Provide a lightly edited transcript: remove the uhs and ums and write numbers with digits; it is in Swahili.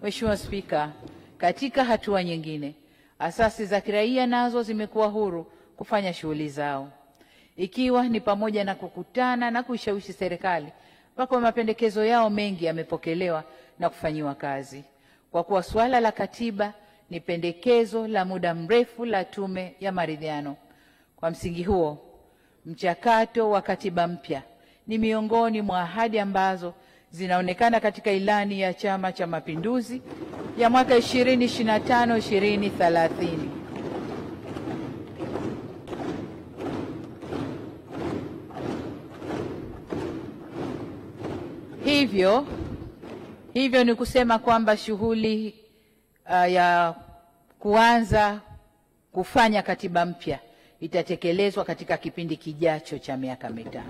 Mheshimiwa Spika, katika hatua nyingine, asasi za kiraia nazo zimekuwa huru kufanya shughuli zao, ikiwa ni pamoja na kukutana na kuishawishi serikali, ambapo mapendekezo yao mengi yamepokelewa na kufanyiwa kazi. Kwa kuwa suala la katiba ni pendekezo la muda mrefu la Tume ya Maridhiano, kwa msingi huo mchakato wa katiba mpya ni miongoni mwa ahadi ambazo zinaonekana katika ilani ya Chama cha Mapinduzi ya mwaka 2025-2030. Hivyo ni kusema kwamba shughuli ya kuanza kufanya katiba mpya itatekelezwa katika kipindi kijacho cha miaka 5.